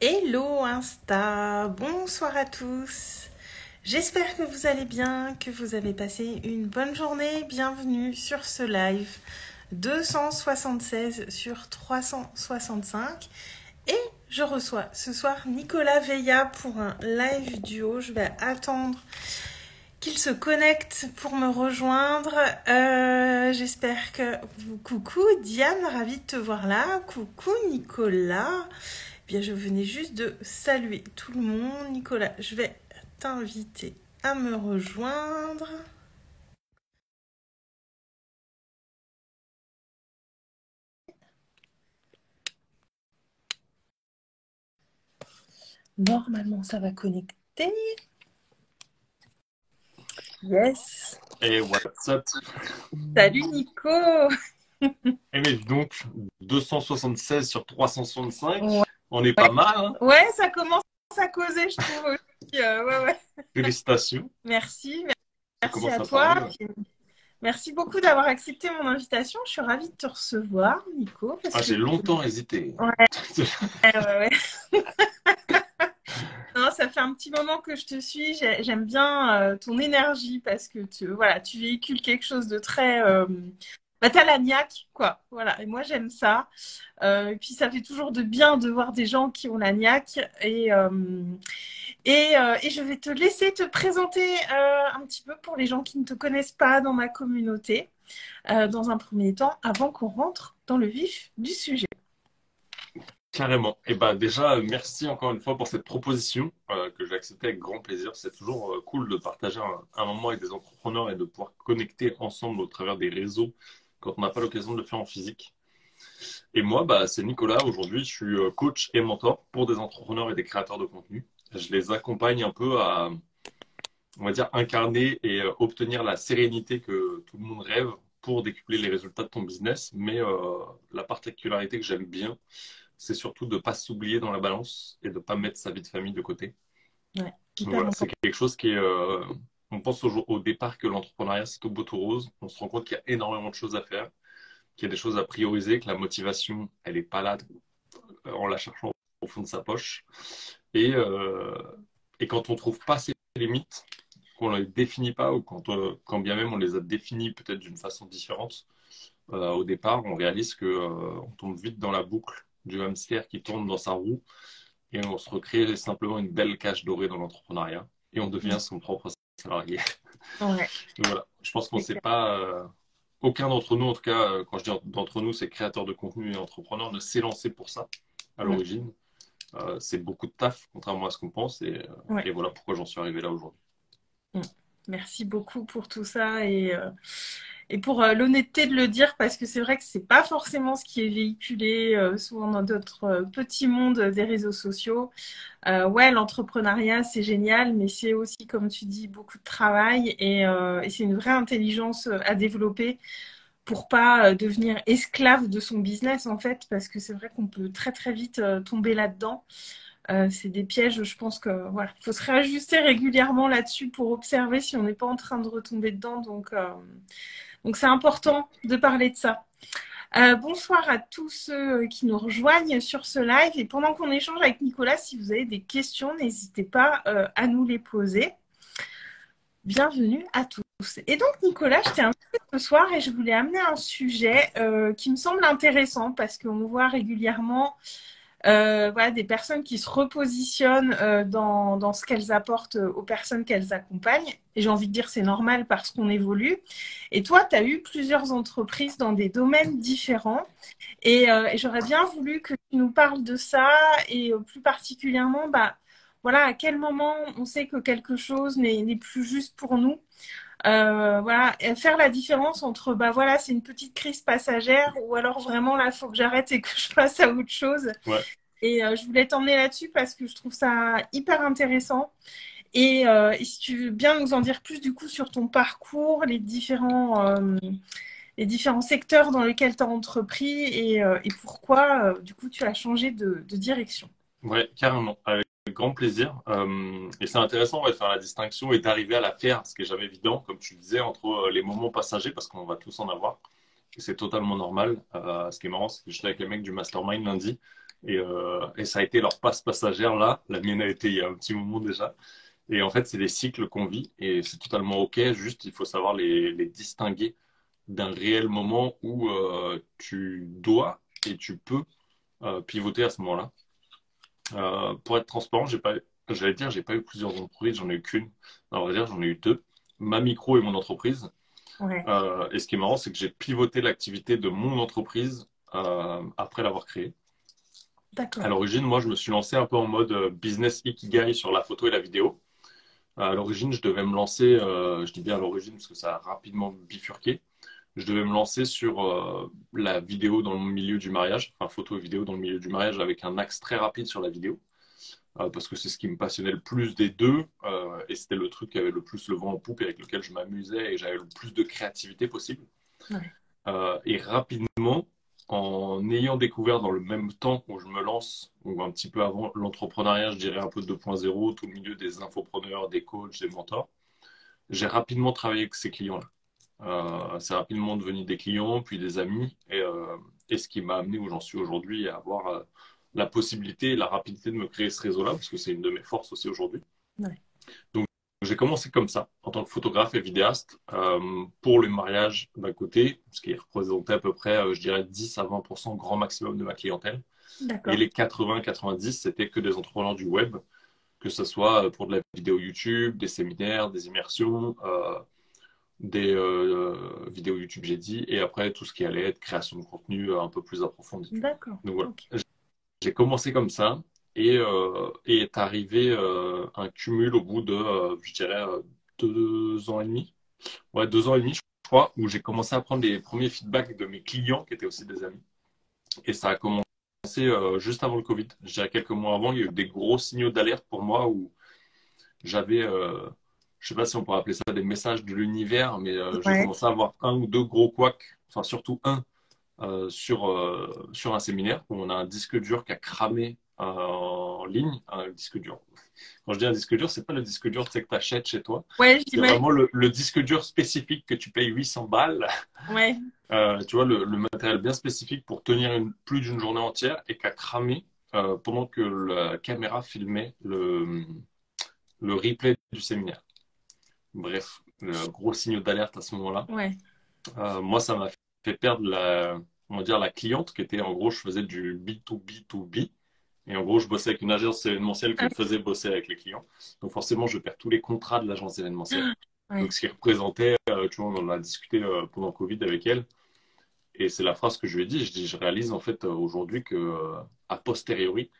Hello Insta, bonsoir à tous. J'espère que vous allez bien, que vous avez passé une bonne journée. Bienvenue sur ce live 276 sur 365. Et je reçois ce soir Nicolas Veilla pour un live duo. Je vais attendre qu'il se connecte pour me rejoindre. J'espère que vous... Coucou Diane, ravie de te voir là. Coucou Nicolas. Bien, je venais juste de saluer tout le monde. Nicolas, je vais t'inviter à me rejoindre. Normalement, ça va connecter. Yes. Et what's up? Salut Nico. Eh mais donc, 276 sur 365, Ouais, on est pas mal, hein? ouais, ça commence à causer, je trouve aussi. Ouais. Félicitations, Merci, ça merci commence à à parler. toi. Merci beaucoup d'avoir accepté mon invitation. Je suis ravie de te recevoir, Nico, parce Ah, que j'ai longtemps hésité. ouais. Non, ça fait un petit moment que je te suis. J'aime bien ton énergie parce que tu véhicules quelque chose de très. T'as la niaque, quoi. Voilà. Et moi, j'aime ça. Et puis, ça fait toujours de bien de voir des gens qui ont la niaque. Et je vais te laisser te présenter un petit peu pour les gens qui ne te connaissent pas dans ma communauté, dans un premier temps, avant qu'on rentre dans le vif du sujet. Carrément. Et bah déjà, merci encore une fois pour cette proposition que j'ai acceptée avec grand plaisir. C'est toujours cool de partager un moment avec des entrepreneurs et de pouvoir connecter ensemble au travers des réseaux quand on n'a pas l'occasion de le faire en physique. Et moi, bah, c'est Nicolas. Aujourd'hui, je suis coach et mentor pour des entrepreneurs et des créateurs de contenu. Je les accompagne un peu à, on va dire, incarner et obtenir la sérénité que tout le monde rêve pour décupler les résultats de ton business. Mais la particularité que j'aime bien, c'est surtout de ne pas s'oublier dans la balance et de ne pas mettre sa vie de famille de côté. Ouais, Donc hyper voilà, c'est important. quelque chose qui est... on pense au départ que l'entrepreneuriat, c'est tout beau, tout rose. On se rend compte qu'il y a énormément de choses à faire, qu'il y a des choses à prioriser, que la motivation, elle n'est pas là en la cherchant au fond de sa poche. Et, euh, et quand on ne trouve pas ses limites, qu'on ne les définit pas ou quand bien même on les a définies peut-être d'une façon différente, au départ, on réalise on tombe vite dans la boucle du hamster qui tourne dans sa roue et on se recrée simplement une belle cage dorée dans l'entrepreneuriat et on devient son propre salarié. Ouais, Donc voilà, je pense qu'on ne c'est sait clair. pas, aucun d'entre nous, en tout cas, quand je dis d'entre nous, c'est créateurs de contenu et entrepreneurs, ne s'est lancé pour ça à Mm. l'origine. C'est beaucoup de taf, contrairement à ce qu'on pense, Ouais. et voilà pourquoi j'en suis arrivé là aujourd'hui. Mm. Merci beaucoup pour tout ça et pour l'honnêteté de le dire parce que c'est vrai que c'est pas forcément ce qui est véhiculé souvent dans notre petit monde des réseaux sociaux. Ouais, l'entrepreneuriat c'est génial, mais c'est aussi, comme tu dis, beaucoup de travail et c'est une vraie intelligence à développer pour pas devenir esclave de son business en fait, parce que c'est vrai qu'on peut très très vite tomber là-dedans. C'est des pièges, je pense que voilà, faut se réajuster régulièrement là-dessus pour observer si on n'est pas en train de retomber dedans. Donc c'est important de parler de ça. Bonsoir à tous ceux qui nous rejoignent sur ce live. Et pendant qu'on échange avec Nicolas, si vous avez des questions, n'hésitez pas à nous les poser. Bienvenue à tous. Et donc Nicolas, je t'ai invité ce soir et je voulais amener un sujet qui me semble intéressant parce qu'on voit régulièrement voilà, des personnes qui se repositionnent dans ce qu'elles apportent aux personnes qu'elles accompagnent. Et j'ai envie de dire c'est normal parce qu'on évolue. Et toi, tu as eu plusieurs entreprises dans des domaines différents. Et j'aurais bien voulu que tu nous parles de ça et plus particulièrement, bah, voilà, à quel moment on sait que quelque chose n'est plus juste pour nous. Voilà, et faire la différence entre bah voilà, c'est une petite crise passagère ou alors vraiment là, il faut que j'arrête et que je passe à autre chose. Ouais, Et je voulais t'emmener là-dessus parce que je trouve ça hyper intéressant. Et si tu veux bien nous en dire plus du coup sur ton parcours, les différents secteurs dans lesquels tu as entrepris et pourquoi du coup tu as changé de direction. ouais, carrément, avec grand plaisir. Et c'est intéressant ouais, de faire la distinction et d'arriver à la faire, ce qui est jamais évident, comme tu le disais, entre les moments passagers, parce qu'on va tous en avoir. Et c'est totalement normal. Ce qui est marrant, c'est que j'étais avec les mecs du Mastermind lundi. Et ça a été leur passe passagère là. La mienne a été il y a un petit moment déjà. Et en fait, c'est des cycles qu'on vit et c'est totalement OK. Juste, il faut savoir les distinguer d'un réel moment où tu dois et tu peux pivoter à ce moment-là. Pour être transparent, j'ai pas eu plusieurs entreprises, j'en ai eu qu'une. À vrai dire, j'en ai eu deux, ma micro et mon entreprise. Ouais, Et ce qui est marrant, c'est que j'ai pivoté l'activité de mon entreprise après l'avoir créée. À d'accord. l'origine, moi, je me suis lancé un peu en mode business ikigai sur la photo et la vidéo. À l'origine, je devais me lancer, je dis bien à l'origine parce que ça a rapidement bifurqué. Je devais me lancer sur la vidéo dans le milieu du mariage, enfin photo et vidéo dans le milieu du mariage avec un axe très rapide sur la vidéo. Parce que c'est ce qui me passionnait le plus des deux, et c'était le truc qui avait le plus le vent en poupe et avec lequel je m'amusais et j'avais le plus de créativité possible. Ouais. Et rapidement, en ayant découvert dans le même temps où je me lance, ou un petit peu avant l'entrepreneuriat, je dirais un peu 2.0, tout le milieu des infopreneurs, des coachs, des mentors, j'ai rapidement travaillé avec ces clients-là. C'est rapidement devenu des clients, puis des amis, et ce qui m'a amené où j'en suis aujourd'hui à avoir la possibilité et la rapidité de me créer ce réseau-là, parce que c'est une de mes forces aussi aujourd'hui. Ouais. Donc, j'ai commencé comme ça, en tant que photographe et vidéaste, pour le mariage d'un côté, ce qui représentait à peu près, je dirais, 10 à 20% grand maximum de ma clientèle. Et D'accord. les 80-90, c'était que des entrepreneurs du web, que ce soit pour de la vidéo YouTube, des séminaires, des immersions, des vidéos YouTube, j'ai dit, et après tout ce qui allait être création de contenu un peu plus approfondi. D'accord. Donc voilà, Ok. j'ai commencé comme ça et est arrivé un cumul au bout de, je dirais, 2 ans et demi. Ouais, 2 ans et demi, je crois, où j'ai commencé à prendre les premiers feedbacks de mes clients qui étaient aussi des amis. Et ça a commencé juste avant le Covid. Je dirais quelques mois avant, il y a eu des gros signaux d'alerte pour moi où j'avais, je sais pas si on pourrait appeler ça des messages de l'univers, mais j'ai Ouais. commencé à avoir un ou deux gros couacs, enfin surtout un sur un séminaire où on a un disque dur qui a cramé en ligne, un disque dur. Quand je dis un disque dur, c'est pas le disque dur tu sais, que tu achètes chez toi, Ouais, c'est j'imagine. vraiment le disque dur spécifique que tu payes 800 balles, Ouais. tu vois, le matériel bien spécifique pour tenir plus d'une journée entière et qui a cramé pendant que la caméra filmait le replay du séminaire. Bref, gros signe d'alerte à ce moment-là. Ouais. Moi, ça m'a fait perdre on va dire la cliente qui était en gros, je faisais du B2B2B. Et en gros, je bossais avec une agence événementielle qui Ah me faisait bosser avec les clients. Donc forcément, je perds tous les contrats de l'agence événementielle. oui. Donc Ouais. ce qui représentait, tu vois, on en a discuté pendant Covid avec elle. Et c'est la phrase que je lui ai dit. Je dis, je réalise en fait aujourd'hui que, a posteriori,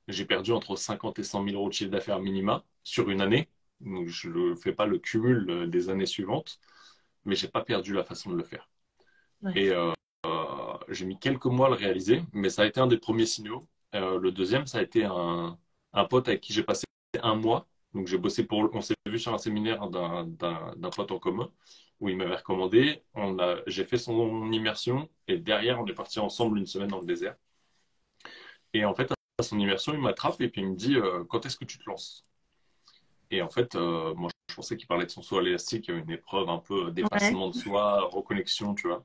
j'ai perdu entre 50 et 100 000 euros de chiffre d'affaires minima sur une année. Donc je ne fais pas le cumul des années suivantes, mais j'ai pas perdu la façon de le faire. Ouais. Et j'ai mis quelques mois à le réaliser, mais ça a été un des premiers signaux. Le deuxième, ça a été un pote avec qui j'ai passé un mois. Donc j'ai bossé on s'est vu sur un séminaire d'un pote en commun où il m'avait recommandé. J'ai fait son immersion et derrière on est parti ensemble une semaine dans le désert. Et en fait à son immersion il m'attrape et puis il me dit quand est-ce que tu te lances? Et en fait moi je pensais qu'il parlait de son saut à l'élastique, il y avait une épreuve un peu Ouais. dépassement de soi, reconnexion, tu vois.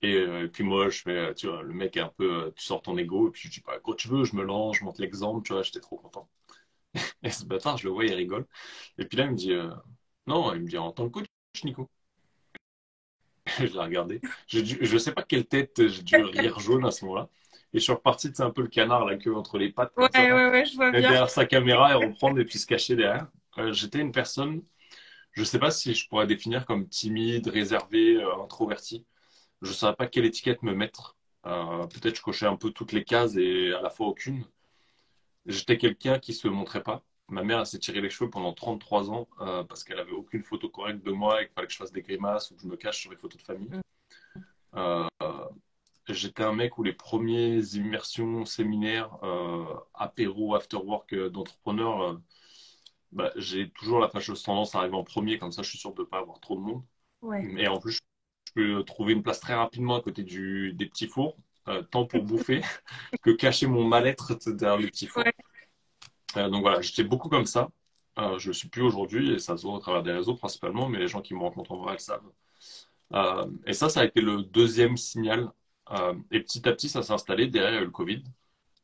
Et puis moi, je fais, tu vois, le mec est un peu, tu sors ton ego, et puis je dis, pas quand tu veux, je me lance, je monte l'exemple, tu vois, j'étais trop content. Et ce bâtard, je le vois, il rigole. Et puis là, il me dit, non, il me dit, en tant que coach, Nico. Je l'ai regardé. Je sais pas quelle tête, j'ai dû rire jaune à ce moment-là. Et je suis reparti, c'est un peu le canard, la queue entre les pattes, Ouais, comme ça, ouais, ouais, je vois et bien. derrière sa caméra et reprendre et puis se cacher derrière. J'étais une personne, je sais pas si je pourrais définir comme timide, réservé, introverti. Je ne savais pas quelle étiquette me mettre. Peut-être je cochais un peu toutes les cases et à la fois aucune. J'étais quelqu'un qui se montrait pas. Ma mère elle s'est tiré les cheveux pendant 33 ans parce qu'elle avait aucune photo correcte de moi et qu'il fallait que je fasse des grimaces ou que je me cache sur les photos de famille. Mm. Euh, J'étais un mec où les premiers immersions, séminaires, apéro, after work d'entrepreneurs, bah, j'ai toujours la fâcheuse tendance à arriver en premier, comme ça je suis sûr de ne pas avoir trop de monde. Ouais. Et en plus, je peux trouver une place très rapidement à côté des petits fours, tant pour bouffer que cacher mon mal-être derrière les petits fours. Ouais. Donc voilà, j'étais beaucoup comme ça. Je ne le suis plus aujourd'hui et ça se voit au travers des réseaux principalement, mais les gens qui me rencontrent en vrai le savent. Et ça a été le deuxième signal. Et petit à petit, ça s'est installé derrière le Covid.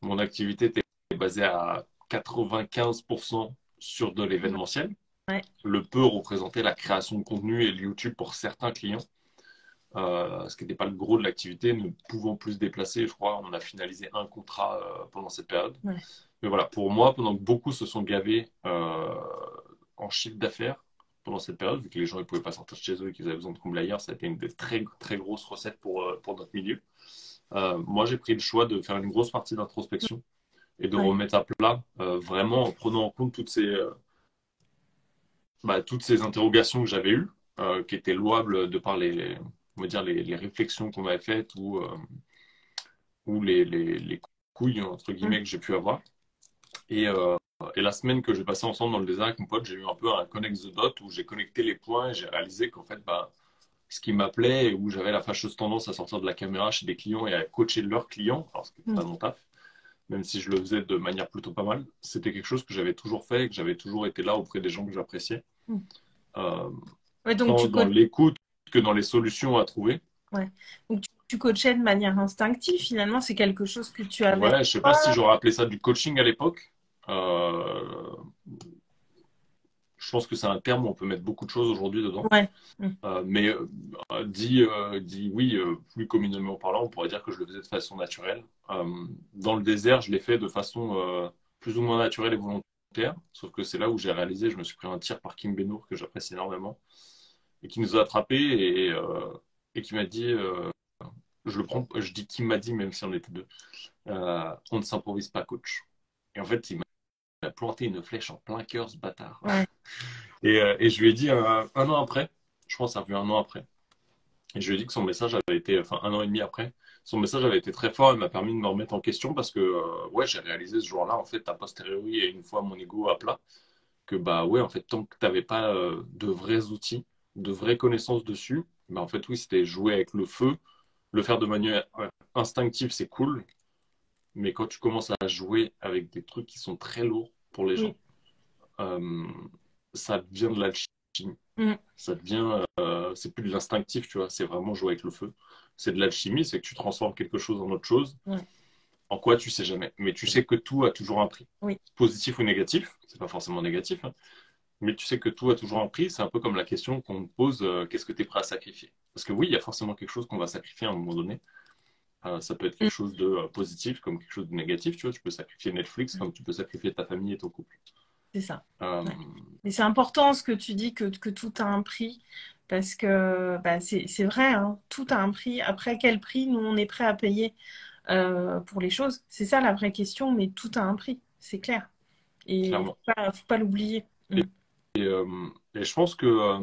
Mon activité était basée à 95% sur de Ouais. l'événementiel. Ouais. Le peu représentait la création de contenu et le YouTube pour certains clients, ce qui n'était pas le gros de l'activité. Ne pouvant plus se déplacer, je crois, on a finalisé un contrat pendant cette période. Ouais. Mais voilà, pour moi, pendant que beaucoup se sont gavés en chiffre d'affaires pendant cette période, vu que les gens ne pouvaient pas sortir de chez eux et qu'ils avaient besoin de combler ailleurs, ça a été une des très, très grosses recettes pour notre milieu. Moi, j'ai pris le choix de faire une grosse partie d'introspection et de Ouais. remettre à plat, vraiment en prenant en compte toutes ces interrogations que j'avais eues, qui étaient louables de par on va dire les réflexions qu'on avait faites ou les couilles, entre Mm. guillemets, que j'ai pu avoir. Et, euh, et la semaine que j'ai passée ensemble dans le désert avec mon pote, j'ai eu un peu un connect the dot où j'ai connecté les points et j'ai réalisé qu'en fait, bah, ce qui m'appelait et où j'avais la fâcheuse tendance à sortir de la caméra chez des clients et à coacher leurs clients, alors ce qui n'était Mm. pas mon taf, même si je le faisais de manière plutôt pas mal, c'était quelque chose que j'avais toujours fait et que j'avais toujours été là auprès des gens que j'appréciais, Mm. euh, Ouais, donc tant tu dans coaches. l'écoute que dans les solutions à trouver. Ouais. Donc tu coachais de manière instinctive, finalement, c'est quelque chose que tu avais en Ouais, je sais pas si toi. j'aurais appelé ça du coaching à l'époque. Euh, je pense que c'est un terme où on peut mettre beaucoup de choses aujourd'hui dedans. Ouais. Mm. Dit oui, plus communément parlant, on pourrait dire que je le faisais de façon naturelle. Dans le désert, je l'ai fait de façon plus ou moins naturelle et volontaire, sauf que c'est là où j'ai réalisé, je me suis pris un tir par Kim Benour que j'apprécie énormément, et qui nous a attrapés et qui m'a dit, je le prends, je dis Kim m'a dit, même si on était deux, on ne s'improvise pas coach. Et en fait, il m'a planté une flèche en plein cœur, ce bâtard. Ouais. Et je lui ai dit un an après, je pense que ça a fait un an après, et je lui ai dit que son message avait été, enfin un an et demi après, son message avait été très fort et m'a permis de me remettre en question parce que ouais, j'ai réalisé ce jour-là, en fait, a posteriori et une fois mon ego à plat, que bah ouais, en fait, tant que tu n'avais pas de vrais outils, de vraies connaissances dessus, bah en fait, oui, c'était jouer avec le feu, le faire de manière instinctive, c'est cool, mais quand tu commences à jouer avec des trucs qui sont très lourds pour les gens, Oui. euh, ça devient de l'alchimie. Mm. Ça devient, c'est plus de l'instinctif, tu vois, c'est vraiment jouer avec le feu. C'est de l'alchimie, c'est que tu transformes quelque chose en autre chose. Ouais. En quoi, tu sais jamais. Mais tu sais que tout a toujours un prix. Oui. Positif ou négatif, c'est pas forcément négatif, hein, mais tu sais que tout a toujours un prix. C'est un peu comme la question qu'on te pose, qu'est-ce que tu es prêt à sacrifier? Parce que oui, il y a forcément quelque chose qu'on va sacrifier à un moment donné. Ça peut être Mm. quelque chose de positif comme quelque chose de négatif, tu vois. Tu peux sacrifier Netflix comme tu peux sacrifier ta famille et ton couple. C'est ça. Euh, Ouais. Mais c'est important ce que tu dis que tout a un prix parce que bah, c'est vrai, hein, tout a un prix. Après, quel prix nous on est prêt à payer pour les choses? C'est ça la vraie question, mais tout a un prix, c'est clair. Et Clairement. faut pas l'oublier. Mm. Et je pense que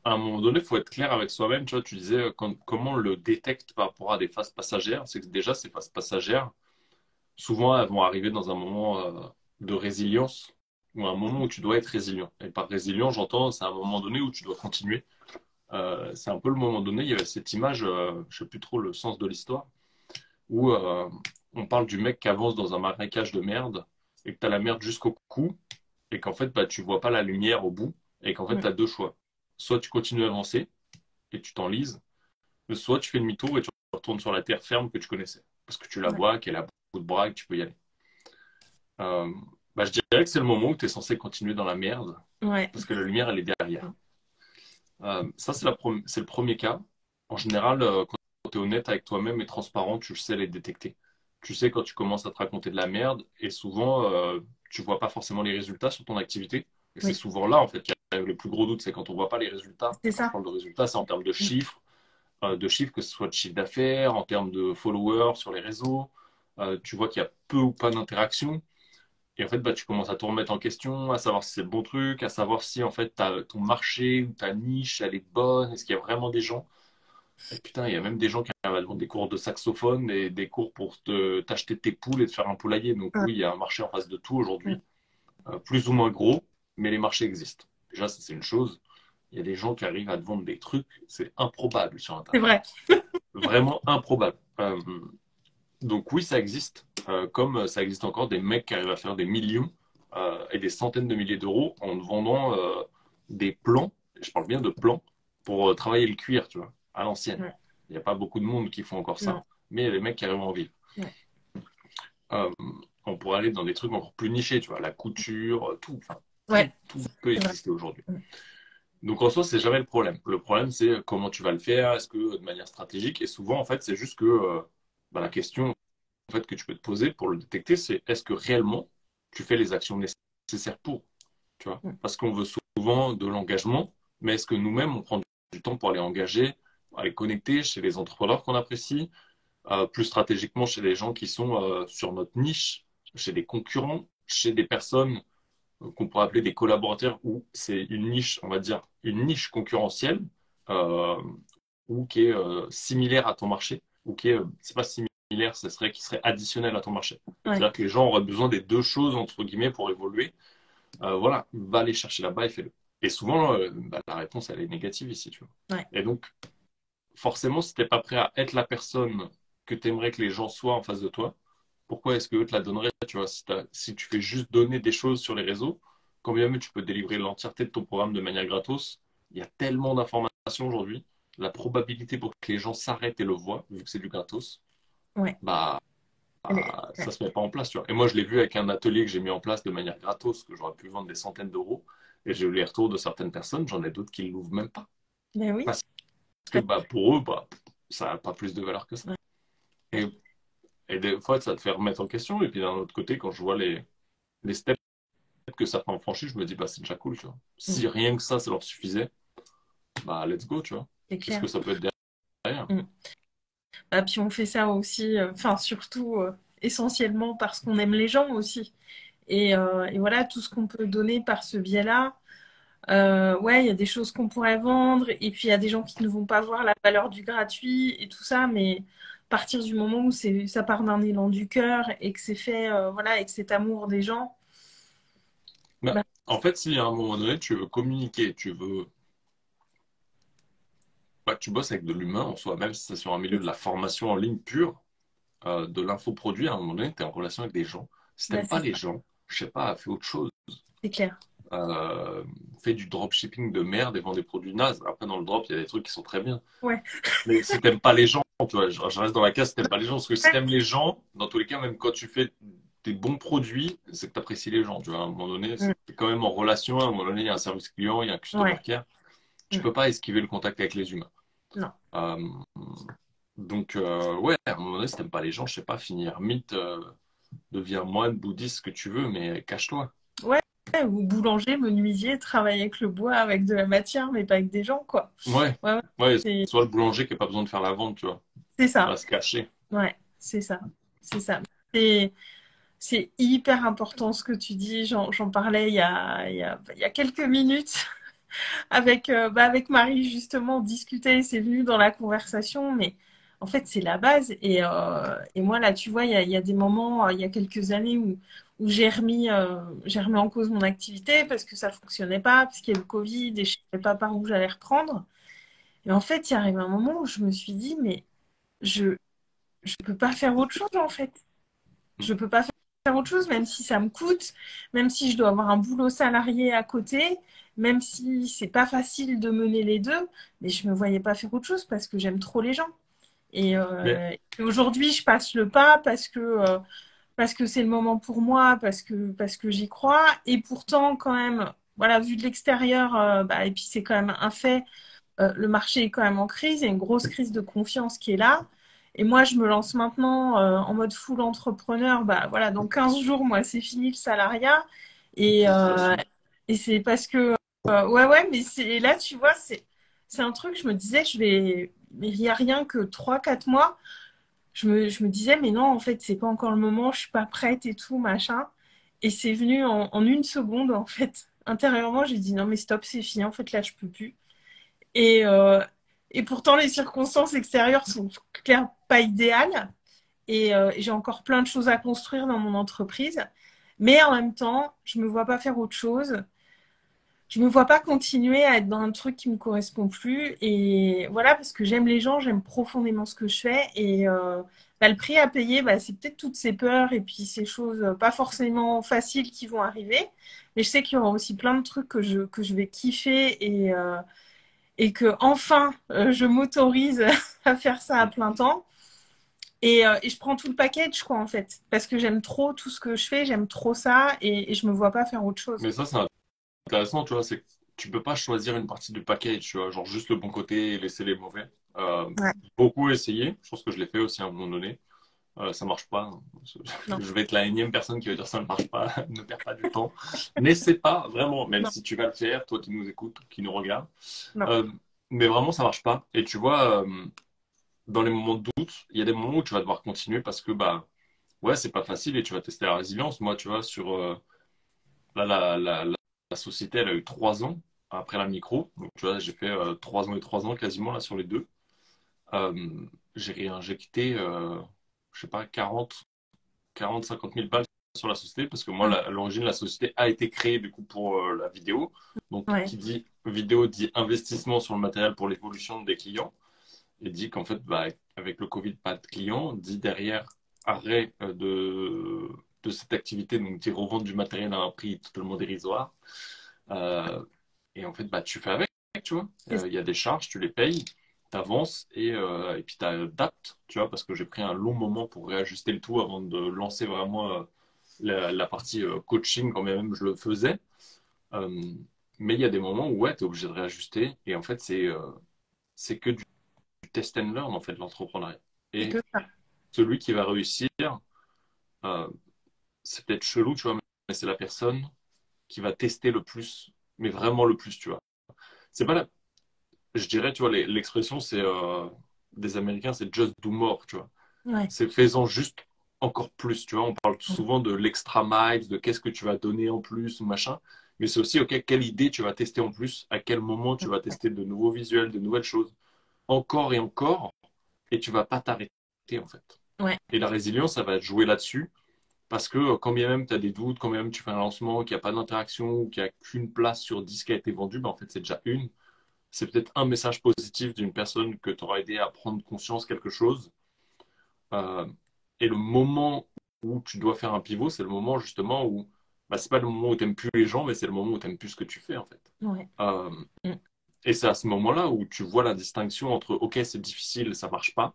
à un moment donné, il faut être clair avec soi-même. Tu vois, tu disais comment on le détecte par rapport à des phases passagères. C'est que déjà, ces phases passagères, souvent, elles vont arriver dans un moment de résilience ou un moment où tu dois être résilient. Et par résilient, j'entends, c'est un moment donné où tu dois continuer. C'est un peu le moment donné, il y avait cette image, je sais plus trop le sens de l'histoire, où on parle du mec qui avance dans un marécage de merde et que tu as la merde jusqu'au cou et qu'en fait, bah, tu vois pas la lumière au bout et qu'en fait, Mm. tu as deux choix. Soit tu continues à avancer et tu t'enlises, soit tu fais demi-tour et tu retournes sur la terre ferme que tu connaissais. Parce que tu la Ouais. vois, qu'elle a beaucoup de bras et que tu peux y aller. Euh, Bah, je dirais que c'est le moment où tu es censé continuer dans la merde Ouais. parce que la lumière, elle est Mm. derrière. Ça, c'est le premier cas. En général, quand tu es honnête avec toi-même et transparent, tu sais les détecter. Tu sais quand tu commences à te raconter de la merde et souvent, tu vois pas forcément les résultats sur ton activité. Et c'est Oui, souvent là, en fait, qu'il y a le plus gros doute, c'est quand on voit pas les résultats. c'est Quand je ça. parle de résultats, c'est en termes Mm. de chiffres, que ce soit de chiffre d'affaires, en termes de followers sur les réseaux. Tu vois qu'il y a peu ou pas d'interaction. Et en fait, bah, tu commences à te remettre en question, à savoir si c'est le bon truc, à savoir si en fait ton marché ou ta niche, elle est bonne, est-ce qu'il y a vraiment des gens. Et putain, il y a même des gens qui arrivent à te vendre des cours de saxophone et des cours pour t'acheter tes poules et te faire un poulailler. Donc Ouais. oui, il y a un marché en face de tout Mm. aujourd'hui, plus ou moins gros, mais les marchés existent. Déjà, ça c'est une chose. Il y a des gens qui arrivent à te vendre des trucs, c'est improbable sur C'est Internet. vrai. Vraiment improbable. Donc oui, ça existe. Comme ça existe encore des mecs qui arrivent à faire des millions et des centaines de milliers d'euros en vendant des plans, je parle bien de plans, pour travailler le cuir, tu vois, à l'ancienne. Ouais. Il n'y a pas beaucoup de monde qui font encore ça, Non. mais il y a des mecs qui arrivent à en vivre. Ouais. Euh, on pourrait aller dans des trucs encore plus nichés, tu vois, la couture, tout, enfin, Ouais, tout peut c'est vrai. exister aujourd'hui. Donc en soi, c'est jamais le problème. Le problème, c'est comment tu vas le faire, est-ce que de manière stratégique, et souvent, en fait, c'est juste que la question en fait, que tu peux te poser pour le détecter, c'est est-ce que réellement tu fais les actions nécessaires pour, tu vois? Mm. Parce qu'on veut souvent de l'engagement, mais est-ce que nous-mêmes, on prend du temps pour aller engager, aller connecter chez les entrepreneurs qu'on apprécie, plus stratégiquement chez les gens qui sont sur notre niche, chez des concurrents, chez des personnes qu'on pourrait appeler des collaborateurs où c'est une niche, on va dire, une niche concurrentielle euh, ou qui est similaire à ton marché ou qui est, c'est pas similaire, ce serait qui serait additionnel à ton marché. Ouais. C'est-à-dire que les gens auraient besoin des deux choses entre guillemets pour évoluer. Voilà, va les chercher là-bas et fais-le. Et souvent, la réponse elle est négative ici, tu vois. Ouais. Et donc, forcément, si t'es pas prêt à être la personne que tu aimerais que les gens soient en face de toi, pourquoi est-ce que eux te la donneraient, tu vois, si tu fais juste donner des choses sur les réseaux, quand bien même tu peux délivrer l'entièreté de ton programme de manière gratos, il y a tellement d'informations aujourd'hui, la probabilité pour que les gens s'arrêtent et le voient, vu que c'est du gratos, Ouais. bah, Ouais. ça se met pas en place, tu vois. Et moi, je l'ai vu avec un atelier que j'ai mis en place de manière gratos, que j'aurais pu vendre des centaines d'euros, et j'ai eu les retours de certaines personnes, j'en ai d'autres qui ne l'ouvrent même pas. Ben oui. Parce que bah, pour eux, bah, ça n'a pas plus de valeur que ça. Ouais. Et Et des fois, ça te fait remettre en question. Et puis d'un autre côté, quand je vois les steps que certains ont franchis, je me dis, bah, c'est déjà cool, tu vois. Mm. Si rien que ça leur suffisait, bah, let's go, tu vois. C'est Qu'est-ce clair. que ça peut être derrière? Mm. Ah, puis on fait ça aussi, enfin surtout essentiellement parce qu'on aime les gens aussi. Et voilà, tout ce qu'on peut donner par ce biais-là. Ouais, il y a des choses qu'on pourrait vendre, et puis il y a des gens qui ne vont pas voir la valeur du gratuit et tout ça, mais à partir du moment où ça part d'un élan du cœur et que c'est fait, voilà, avec cet amour des gens, Bah, bah, en fait, si à un moment donné, tu veux communiquer, bah, tu bosses avec de l'humain en soi, même si c'est sur un milieu de la formation en ligne pure, de l'infoproduit, à un moment donné, tu es en relation avec des gens. Si bah, t'aimes pas c'est les ça, gens, je sais pas, fais autre chose. c'est clair. Euh, Fais du dropshipping de merde et vends des produits nazes. Après, dans le drop, il y a des trucs qui sont très bien. Ouais. Mais si t'aimes pas les gens, tu vois, je reste dans la case si t'aimes pas les gens, parce que si t'aimes les gens, dans tous les cas, même quand tu fais des bons produits, c'est que t'apprécies les gens, tu vois. À un moment donné, Mm. c'est quand même en relation, à un moment donné, il y a un service client, il y a un customer Ouais. care. Tu Mm. peux pas esquiver le contact avec les humains. Non. Euh, donc, ouais, à un moment donné, si t'aimes pas les gens, je sais pas, finis ermite, deviens moine, bouddhiste, ce que tu veux, mais cache-toi. Ouais, ou boulanger, menuisier, travailler avec le bois, avec de la matière, mais pas avec des gens, quoi. Ouais, Ouais, ouais, ouais, c'est soit le boulanger qui a pas besoin de faire la vente, tu vois. c'est Il va ça. se cacher. Ouais, c'est ça. C'est ça. C'est c'est hyper important ce que tu dis. J'en parlais il y a quelques minutes avec, avec Marie, justement, on discutait, c'est venu dans la conversation, mais en fait, c'est la base. Et moi, là, tu vois, il y a des moments, il y a quelques années où j'ai remis en cause mon activité parce que ça fonctionnait pas, parce qu'il y a eu le Covid et je savais pas par où j'allais reprendre. Et en fait, il y arrive un moment où je me suis dit, mais je je peux pas faire autre chose, en fait. Je peux pas faire autre chose, même si ça me coûte, même si je dois avoir un boulot salarié à côté, même si c'est pas facile de mener les deux, mais je me voyais pas faire autre chose parce que j'aime trop les gens. Mais Et aujourd'hui, je passe le pas parce que c'est le moment pour moi, parce que j'y crois. Et pourtant, quand même, voilà, vu de l'extérieur, et puis c'est quand même un fait, le marché est quand même en crise, il y a une grosse crise de confiance qui est là. Et moi, je me lance maintenant en mode full entrepreneur. Bah voilà, dans 15 jours, moi, c'est fini le salariat. Et, euh, félicitations. et c'est parce que, ouais, ouais, mais c'est là, tu vois, c'est un truc, je me disais, mais il n'y a rien que 3 4 mois. Je me disais, mais non, en fait, c'est pas encore le moment, je suis pas prête et tout, machin. Et c'est venu en une seconde, en fait. Intérieurement, j'ai dit, non, mais stop, c'est fini, en fait, là, je peux plus. Et, euh, et pourtant, les circonstances extérieures sont clairement pas idéales. Et j'ai encore plein de choses à construire dans mon entreprise. Mais en même temps, je me vois pas faire autre chose. Je me vois pas continuer à être dans un truc qui me correspond plus. Et voilà, parce que j'aime les gens, j'aime profondément ce que je fais. Le prix à payer, c'est peut-être toutes ces peurs et puis ces choses pas forcément faciles qui vont arriver. Mais je sais qu'il y aura aussi plein de trucs que je vais kiffer et que enfin je m'autorise à faire ça à plein temps. Et je prends tout le package, quoi, en fait. Parce que j'aime trop tout ce que je fais, j'aime trop ça et je me vois pas faire autre chose. Mais ça, c'est intéressant, tu vois, c'est que tu peux pas choisir une partie du package, tu vois, genre juste le bon côté et laisser les mauvais. Ouais, Beaucoup essayé, je pense que je l'ai fait aussi à un moment donné. Ça marche pas. non, Je vais être la énième personne qui va dire ça ne marche pas, ne perds pas du temps. N'essaie pas, vraiment, même non, si tu vas le faire, toi qui nous écoutes, qui nous regarde. non. Euh, mais vraiment, ça marche pas. Et tu vois, dans les moments de doute, il y a des moments où tu vas devoir continuer parce que, bah, ouais, c'est pas facile et tu vas tester la résilience. Moi, tu vois, là, la société, elle a eu 3 ans après la micro. Donc, tu vois, j'ai fait 3 ans et 3 ans quasiment là sur les deux. Euh, j'ai réinjecté, je sais pas, 50 000 balles sur la société parce que moi, Ah, à l'origine, la société a été créée du coup pour la vidéo. Donc, ouais, qui dit vidéo dit investissement sur le matériel pour l'évolution des clients et dit qu'en fait, bah, avec le Covid, pas de clients, dit derrière arrêt de cette activité, donc dit revendre du matériel à un prix totalement dérisoire. Euh, et en fait, bah, tu fais avec, tu vois. c'est ça. Il y a des charges, tu les payes, tu avances et puis tu adaptes, tu vois, parce que j'ai pris un long moment pour réajuster le tout avant de lancer vraiment la partie coaching quand même je le faisais. Euh, mais il y a des moments où ouais, tu es obligé de réajuster et en fait, c'est que du test and learn en fait, l'entrepreneuriat. C'est que Et ça. celui qui va réussir, euh, c'est peut-être chelou, tu vois, mais c'est la personne qui va tester le plus, mais vraiment le plus, tu vois. C'est pas la, je dirais, tu vois, l'expression, c'est des Américains, c'est just do more, tu vois. Ouais. C'est faisant juste encore plus, tu vois. On parle souvent de l'extra miles, de qu'est-ce que tu vas donner en plus, ou machin. Mais c'est aussi, OK, quelle idée tu vas tester en plus, à quel moment tu vas tester de nouveaux visuels, de nouvelles choses, encore et encore, et tu vas pas t'arrêter, en fait. Ouais. Et la résilience, ça va jouer là-dessus, parce que quand bien même tu as des doutes, quand bien même tu fais un lancement, qu'il n'y a pas d'interaction, ou qu'il n'y a qu'une place sur 10 qui a été vendue, ben en fait, c'est déjà une. C'est peut-être un message positif d'une personne que tu auras aidé à prendre conscience quelque chose. Euh, et le moment où tu dois faire un pivot, c'est le moment justement où, bah, c'est pas le moment où tu n'aimes plus les gens, mais c'est le moment où tu n'aimes plus ce que tu fais en fait. Ouais. Euh, Mm. et c'est à ce moment-là où tu vois la distinction entre, ok, c'est difficile, ça marche pas.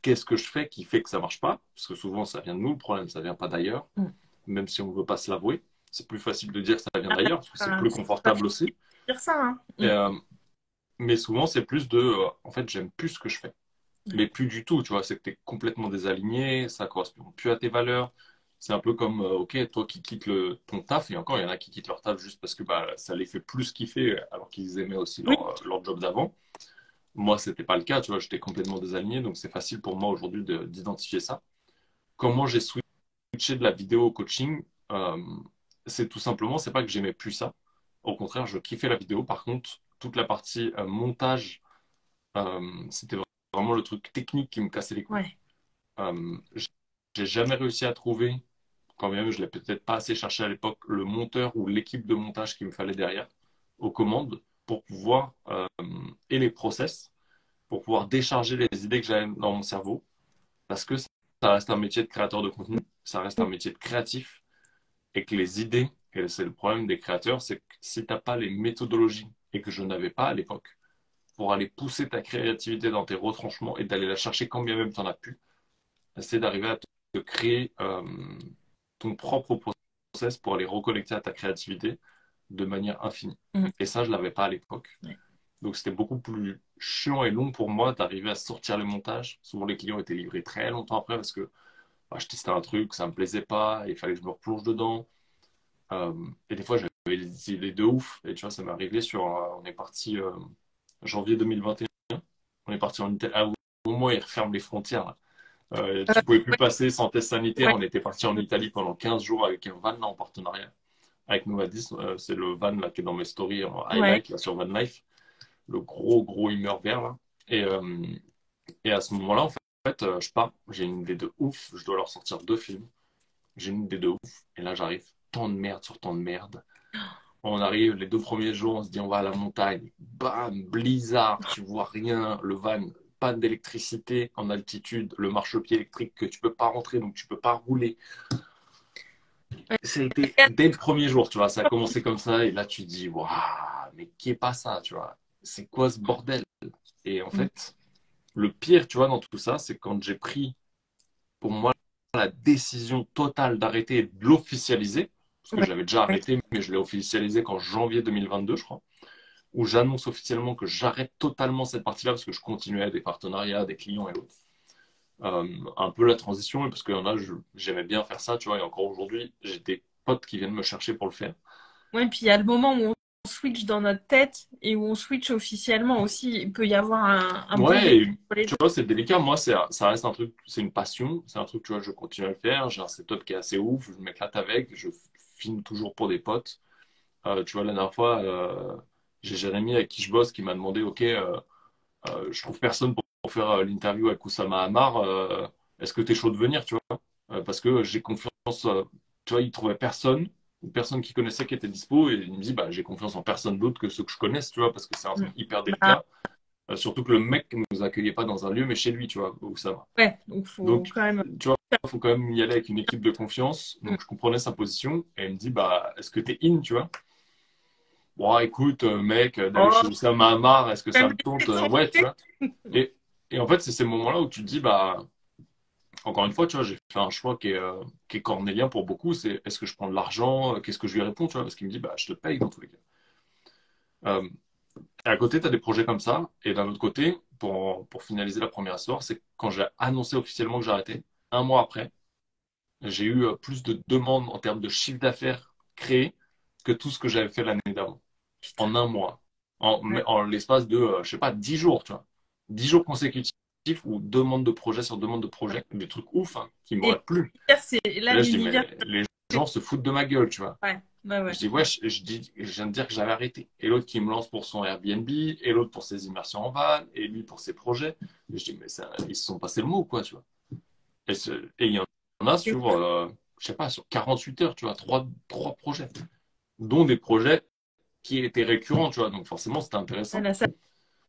Qu'est-ce que je fais qui fait que ça marche pas? Parce que souvent ça vient de nous, le problème ça vient pas d'ailleurs, Mm. même si on ne veut pas se l'avouer. C'est plus facile de dire que ça vient Ah, d'ailleurs parce que c'est plus c'est pas confortable facile aussi. de dire ça, hein. Et, Mm. mais souvent c'est plus de, en fait, j'aime plus ce que je fais. Ouais. Mais plus du tout, tu vois, c'est que tu es complètement désaligné, ça correspond plus à tes valeurs. C'est un peu comme, ok, toi qui quittes ton taf, et encore, il y en a qui quittent leur taf juste parce que bah, ça les fait plus kiffer, alors qu'ils aimaient aussi Oui, leur job d'avant. Moi, c'était pas le cas, tu vois, j'étais complètement désaligné, donc c'est facile pour moi aujourd'hui d'identifier ça. Comment j'ai switché de la vidéo au coaching, c'est tout simplement, c'est pas que j'aimais plus ça. Au contraire, je kiffais la vidéo. Par contre, toute la partie montage, c'était vraiment le truc technique qui me cassait les couilles. ouais. Euh, j'ai jamais réussi à trouver, quand même, je l'ai peut-être pas assez cherché à l'époque, le monteur ou l'équipe de montage qu'il me fallait derrière, aux commandes, pour pouvoir, et les process, pour pouvoir décharger les idées que j'avais dans mon cerveau, parce que ça reste un métier de créateur de contenu, ça reste un Mm. métier de créatif, et que les idées, et c'est le problème des créateurs, c'est que si t'as pas les méthodologies, et que je n'avais pas à l'époque, pour aller pousser ta créativité dans tes retranchements et d'aller la chercher quand bien même tu en as pu, c'est d'arriver à te créer ton propre process pour aller reconnecter à ta créativité de manière infinie. Mm. Et ça, je ne l'avais pas à l'époque. Ouais. Donc c'était beaucoup plus chiant et long pour moi d'arriver à sortir les montages. Souvent les clients étaient livrés très longtemps après parce que bah, je testais un truc, ça me plaisait pas, il fallait que je me replonge dedans. Euh, et des fois j'avais des idées de ouf. Et tu vois, ça m'est arrivé on est parti janvier 2021, on est parti en Italie. Ah, au moins ils referment les frontières là. Tu pouvais plus Ouais, passer sans test sanitaire. ouais. On était parti en Italie pendant 15 jours avec un van là, en partenariat avec Novadis. C'est le van là, qui est dans mes stories en Ouais. highlight là, sur Van Life. Le gros, gros Hummer vert là. Et, euh, et à ce moment-là, en fait, je pars. J'ai une idée de ouf. Je dois leur sortir 2 films. J'ai une idée de ouf. Et là, j'arrive. Tant de merde sur tant de merde. On arrive les 2 premiers jours, on se dit on va à la montagne. Bam, blizzard, tu vois rien. Le van, panne d'électricité en altitude, le marchepied électrique que tu peux pas rentrer, donc tu peux pas rouler. C'était dès le premier jour, tu vois, ça a commencé comme ça, et là tu te dis, waouh, mais qui est pas ça, tu vois, c'est quoi ce bordel? Et en Mm. fait, le pire, tu vois, dans tout ça, c'est quand j'ai pris, pour moi, la décision totale d'arrêter et de l'officialiser, parce que Ouais, j'avais déjà ouais. arrêté, mais je l'ai officialisé qu'en janvier 2022, je crois, où j'annonce officiellement que j'arrête totalement cette partie-là, parce que je continuais à des partenariats, des clients et autres. Un peu la transition, parce qu'il y en a, j'aimais bien faire ça, tu vois, et encore aujourd'hui, j'ai des potes qui viennent me chercher pour le faire. Ouais, puis il y a le moment où on switch dans notre tête et où on switch officiellement aussi. Il peut y avoir un bon Ouais, vécu et pour les tu deux. vois, c'est délicat. Moi, ça reste un truc, c'est une passion. C'est un truc, tu vois, je continue à le faire. J'ai un setup qui est assez ouf. Je m'éclate avec. Je filme toujours pour des potes. Tu vois, la dernière fois, j'ai Jérémy avec qui je bosse qui m'a demandé, OK, je trouve personne pour faire l'interview avec Oussama Hamar. Est-ce que tu es chaud de venir, tu vois? Parce que j'ai confiance. Tu vois, il trouvait personne, une personne qui connaissait qui était dispo. Et il me dit, bah, j'ai confiance en personne d'autre que ceux que je connaisse, tu vois, parce que c'est un Mm. truc hyper Bah délicat. Surtout que le mec ne nous accueillait pas dans un lieu, mais chez lui, tu vois, où ça va. ouais, donc faut Donc, quand même. tu vois, il faut quand même y aller avec une équipe de confiance. Mm. Donc, je comprenais sa position et il me dit, bah, est-ce que t'es in, tu vois? Bon, écoute, mec, d'aller Oh, chez Oussama Hamar, est-ce que quand ça même me tente? laisser Ouais, tu tenter. vois. Et, et en fait, c'est ces moments-là où tu te dis, bah, encore une fois, tu vois, j'ai fait un choix qui est cornélien pour beaucoup. C'est est-ce que je prends de l'argent? Qu'est-ce que je lui réponds, tu vois? Parce qu'il me dit, bah, je te paye dans tous les cas. Euh, Et à côté, tu as des projets comme ça. Et d'un autre côté, pour finaliser la première histoire, c'est que quand j'ai annoncé officiellement que j'arrêtais, un mois après, j'ai eu plus de demandes en termes de chiffre d'affaires créé que tout ce que j'avais fait l'année d'avant. Putain. En un mois. Ouais. En l'espace de, je sais pas, 10 jours, tu vois. 10 jours consécutifs ou demande de projet sur demande de projet. Des trucs ouf, hein, qui Et m'auraient plu. c'est Et là là, je dis, mais l'univers. les gens se foutent de ma gueule, tu vois. Ouais, ouais, Je ouais. dis, ouais, je viens de dire que j'avais arrêté. Et l'autre qui me lance pour son Airbnb, et l'autre pour ses immersions en van, et lui pour ses projets. Et je dis, mais ça, ils se sont passés le mot, quoi, tu vois. Et il y en a C'est sur, ouf. je sais pas, sur 48 heures, tu vois, trois projets, dont des projets qui étaient récurrents, tu vois. Donc forcément, c'était Ouais, intéressant. là, ça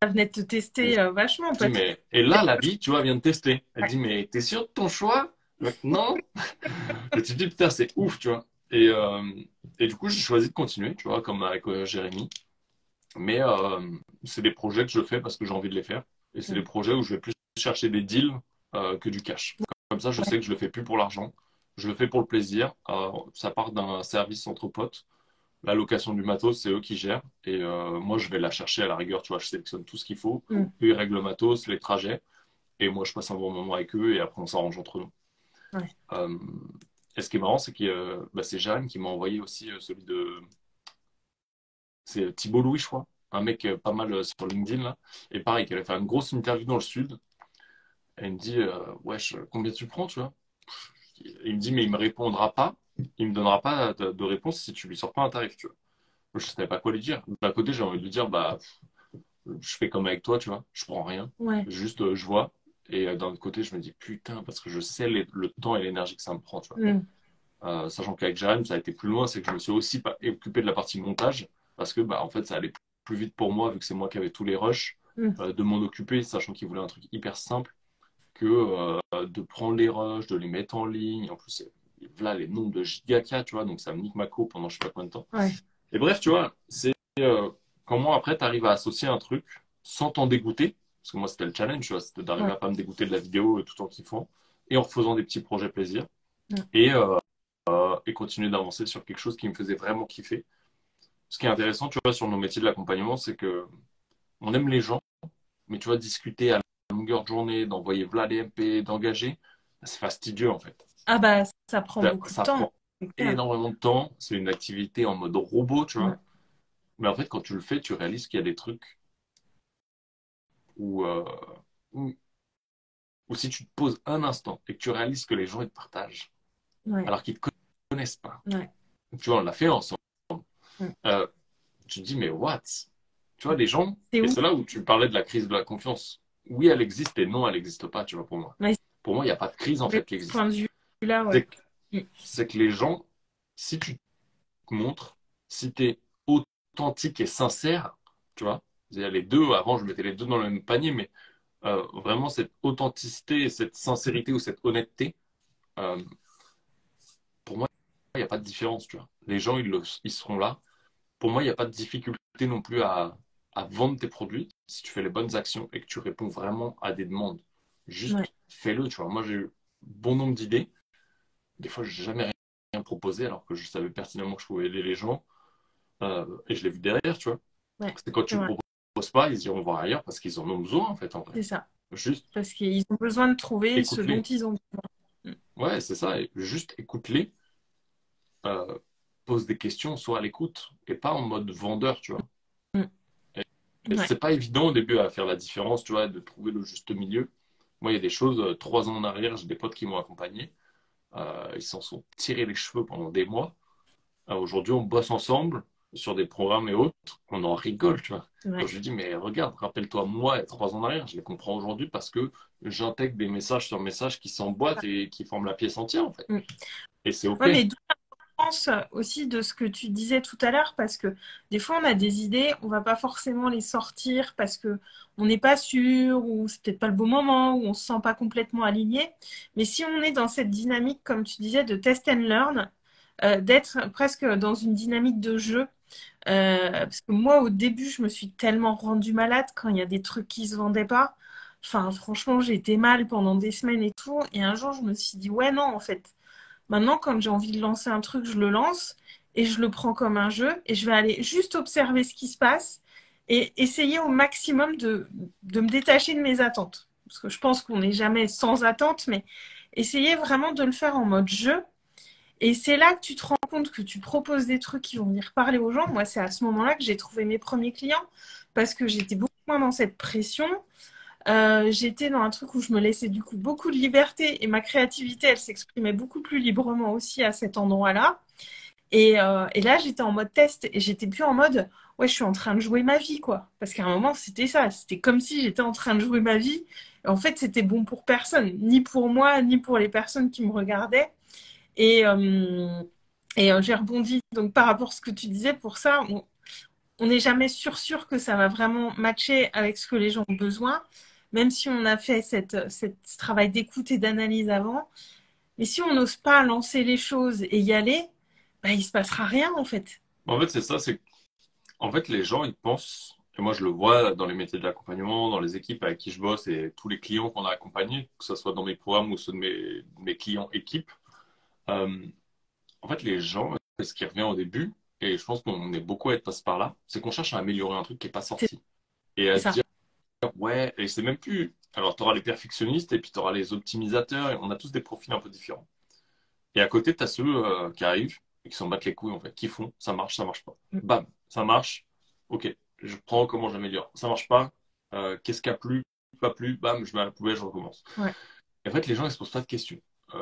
venait de te Et je tester vachement, dis, peut-être. mais, et là, la vie, tu vois, vient de tester. Elle Ouais. dit, mais t'es sûr de ton choix? Non. Et tu te dis, putain, c'est ouf, tu vois. Et du coup, j'ai choisi de continuer, tu vois, comme avec Jérémy. Mais c'est des projets que je fais parce que j'ai envie de les faire. Et c'est des Mm. projets où je vais plus chercher des deals que du cash. Comme ça, je sais Ouais. que je le fais plus pour l'argent. Je le fais pour le plaisir. Ça part d'un service entre potes. La location du matos, c'est eux qui gèrent. Et moi, je vais la chercher à la rigueur. Tu vois, je sélectionne tout ce qu'il faut. Mm. Eux, ils règlent le matos, les trajets. Et moi, je passe un bon moment avec eux. Et après, on s'arrange entre nous. Ouais. Euh, et ce qui est marrant, c'est que bah, c'est Jérém qui m'a envoyé aussi celui de c'est Thibault Louis, je crois. Un mec pas mal sur LinkedIn, là. Et pareil, qui avait fait une grosse interview dans le Sud. Et il me dit, wesh, combien tu prends, tu vois? Il me dit, mais il me répondra pas. Il me donnera pas de réponse si tu lui sors pas un tarif, tu vois. Moi, je savais pas quoi lui dire. D'un côté, j'ai envie de lui dire, bah, je fais comme avec toi, tu vois. Je prends rien. Ouais. Juste, je vois. Et d'un autre côté, je me dis, putain, parce que je sais le temps et l'énergie que ça me prend, tu vois. Mm. Sachant qu'avec Jérém, ça a été plus loin, c'est que je me suis aussi occupé de la partie montage, parce que bah, en fait, ça allait plus vite pour moi, vu que c'est moi qui avais tous les rushs, Mm. de m'en occuper, sachant qu'il voulait un truc hyper simple, que de prendre les rushs, de les mettre en ligne. En plus, là, les nombres de giga K, tu vois, donc ça me nique ma co pendant je sais pas combien de temps. Ouais. Et bref, tu vois, c'est comment après, tu arrives à associer un truc sans t'en dégoûter, parce que moi, c'était le challenge, tu vois, c'était d'arriver Ouais. à pas me dégoûter de la vidéo tout en kiffant, et en refaisant des petits projets plaisir. Mm. Et et continuer d'avancer sur quelque chose qui me faisait vraiment kiffer. Ce qui est intéressant, tu vois, sur nos métiers de l'accompagnement, c'est que on aime les gens, mais tu vois, discuter à la longueur de journée, d'envoyer v'là les MP, d'engager, c'est fastidieux en fait. Ah bah, ça prend beaucoup de Ça temps, prend c'est clair. énormément de temps, c'est une activité en mode robot, tu Mm. vois. Mais en fait, quand tu le fais, tu réalises qu'il y a des trucs où, où, où si tu te poses un instant et que tu réalises que les gens ils te partagent, Ouais. alors qu'ils ne te connaissent pas, Ouais. tu vois, on l'a fait ensemble. Mm. Euh, tu te dis, mais what? Tu vois, les gens, C'est et ouf. c'est là où tu parlais de la crise de la confiance. Oui, elle existe et non, elle n'existe pas, tu vois, pour moi. Ouais, Pour moi, il n'y a pas de crise, en c'est fait, qui ce point existe. de vue-là, ouais. C'est que, Mm. c'est que les gens, si tu te montres, si tu es authentique et sincère, tu vois, c'est-à-dire les deux, avant, je mettais les deux dans le même panier, mais vraiment, cette authenticité et cette sincérité ou cette honnêteté, euh, pour moi, il n'y a pas de différence, tu vois. Les gens, ils seront là. Pour moi, il n'y a pas de difficulté non plus à vendre tes produits si tu fais les bonnes actions et que tu réponds vraiment à des demandes. Ouais, Juste fais-le, tu vois. Moi, j'ai eu bon nombre d'idées. Des fois, je n'ai jamais rien proposé alors que je savais pertinemment que je pouvais aider les gens. Et je l'ai vu derrière, tu vois. ouais, C'est quand c'est tu ne vrai, proposes pas, ils iront voir ailleurs parce qu'ils en ont besoin, en fait, en vrai. c'est ça. Juste Parce qu'ils ont besoin de trouver ce dont écoute-les. ils ont besoin. Ouais, c'est ça. Et juste écoute-les. euh, Pose des questions, sois à l'écoute et pas en mode vendeur, tu vois. Mm. Et Ouais, c'est pas évident au début à faire la différence, tu vois, de trouver le juste milieu. Moi, il y a des choses, 3 ans en arrière, j'ai des potes qui m'ont accompagné. Ils s'en sont tirés les cheveux pendant des mois. Aujourd'hui, on bosse ensemble sur des programmes et autres. On en rigole, tu vois. Quand ouais. je lui dis, mais regarde, rappelle-toi, moi, il y a 3 ans en arrière, je les comprends aujourd'hui parce que j'intègre des messages sur messages qui s'emboîtent et qui forment la pièce entière, en fait. Mm. Et c'est OK. Ouais, mais pense aussi de ce que tu disais tout à l'heure, parce que des fois on a des idées, on va pas forcément les sortir parce que on n'est pas sûr ou c'est peut-être pas le bon moment ou on se sent pas complètement aligné. Mais si on est dans cette dynamique, comme tu disais, de test and learn, d'être presque dans une dynamique de jeu. Parce que moi, au début, je me suis tellement rendue malade quand il y a des trucs qui se vendaient pas. Enfin, franchement, j'ai été mal pendant des semaines et tout. Et un jour, je me suis dit, ouais, non, en fait, maintenant, quand j'ai envie de lancer un truc, je le lance et je le prends comme un jeu et je vais aller juste observer ce qui se passe et essayer au maximum de me détacher de mes attentes. Parce que je pense qu'on n'est jamais sans attente, mais essayer vraiment de le faire en mode jeu. Et c'est là que tu te rends compte que tu proposes des trucs qui vont venir parler aux gens. Moi, c'est à ce moment-là que j'ai trouvé mes premiers clients parce que j'étais beaucoup moins dans cette pression. J'étais dans un truc où je me laissais du coup beaucoup de liberté et ma créativité, elle s'exprimait beaucoup plus librement aussi à cet endroit-là. Et là, j'étais en mode test et j'étais plus en mode ouais, je suis en train de jouer ma vie, quoi. Parce qu'à un moment, c'était ça. C'était comme si j'étais en train de jouer ma vie. Et en fait, c'était bon pour personne, ni pour moi, ni pour les personnes qui me regardaient. Et, euh, et j'ai rebondi donc par rapport à ce que tu disais pour ça. On n'est jamais sûr que ça va vraiment matcher avec ce que les gens ont besoin, même si on a fait ce travail d'écoute et d'analyse avant. Mais si on n'ose pas lancer les choses et y aller, bah, il se passera rien en fait. En fait, c'est ça, c'est en fait, les gens, ils pensent, et moi je le vois dans les métiers de l'accompagnement, dans les équipes avec qui je bosse et tous les clients qu'on a accompagnés, que ce soit dans mes programmes ou ceux de mes clients équipes, euh, en fait, les gens, ce qui revient au début, et je pense qu'on est beaucoup à être passé par là, c'est qu'on cherche à améliorer un truc qui n'est pas C'est sorti. Et à se ça. dire, ouais, et c'est même plus. Alors, tu auras les perfectionnistes et puis tu auras les optimisateurs, et on a tous des profils un peu différents. Et à côté, tu as ceux qui arrivent et qui s'en battent les couilles, en fait, qui font, ça marche pas. Bam, ça marche, ok, je prends comment j'améliore. Ça marche pas, qu'est-ce qui a plu, pas plu, bam, je mets à la poubelle, je recommence. Ouais. Et en fait, les gens, ils se posent pas de questions. Tu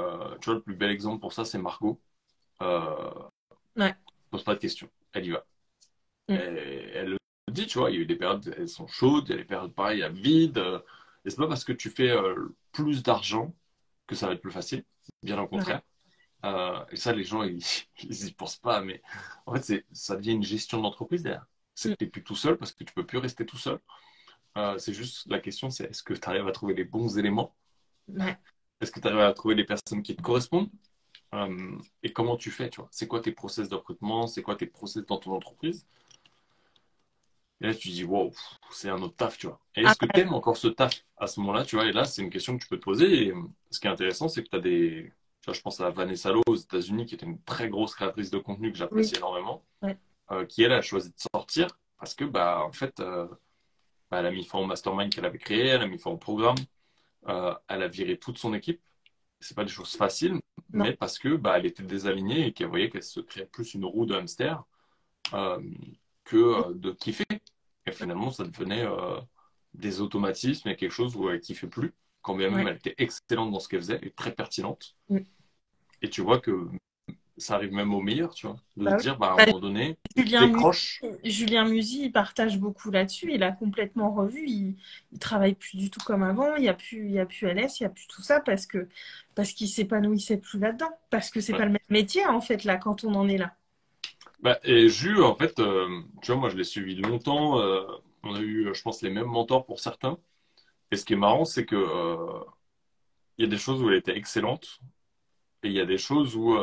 vois, le plus bel exemple pour ça, c'est Margot. Ouais. Pose pas de questions, elle y va. Et Mm. elle le dit, tu vois, il y a eu des périodes, elles sont chaudes, il y a des périodes pareilles, à vide. Et c'est pas parce que tu fais plus d'argent que ça va être plus facile, bien au Ouais. contraire. Et ça, les gens, ils y pensent pas, mais en fait, ça devient une gestion d'entreprise derrière. C'est Mm. que tu n'es plus tout seul parce que tu peux plus rester tout seul. C'est juste la question, c'est est-ce que tu arrives à trouver les bons éléments? Ouais. Est-ce que tu arrives à trouver les personnes qui te correspondent? Et comment tu fais, tu vois? C'est quoi tes process de recrutement? C'est quoi tes process dans ton entreprise? Et là, tu dis, wow, c'est un autre taf, tu vois. Et Ah, est-ce que tu aimes encore ce taf à ce moment-là, tu vois? Et là, c'est une question que tu peux te poser. Et ce qui est intéressant, c'est que tu as des. Tu vois, je pense à Vanessa Lowe aux États-Unis, qui était une très grosse créatrice de contenu que oui. j'apprécie énormément, Ouais. qui, elle, a choisi de sortir parce que, bah, en fait, bah, elle a mis fin au mastermind qu'elle avait créé, elle a mis fin au programme, elle a viré toute son équipe. C'est pas des choses faciles, Non. mais parce que, bah, elle était désalignée et qu'elle voyait qu'elle se créait plus une roue de hamster euh, que de kiffer. Et finalement, ça devenait des automatismes et quelque chose où elle kiffait plus, quand bien même Ouais. elle était excellente dans ce qu'elle faisait et très pertinente. Mm. Et tu vois que ça arrive même au meilleur, tu vois, de se Bah oui. dire, bah, à un Bah, moment donné, Julien Mu- décroche. Julien Musi, il partage beaucoup là-dessus. Il a complètement revu. Il travaille plus du tout comme avant. Il y a plus LS, il y a plus tout ça parce qu'il s'épanouissait plus là-dedans. Parce que c'est Ouais. pas le même métier en fait là quand on en est là. Bah, et Jus, en fait, tu vois, moi, je l'ai suivi longtemps. On a eu, je pense, les mêmes mentors pour certains. Et ce qui est marrant, c'est que il y a des choses où elle était excellente et il y a des choses où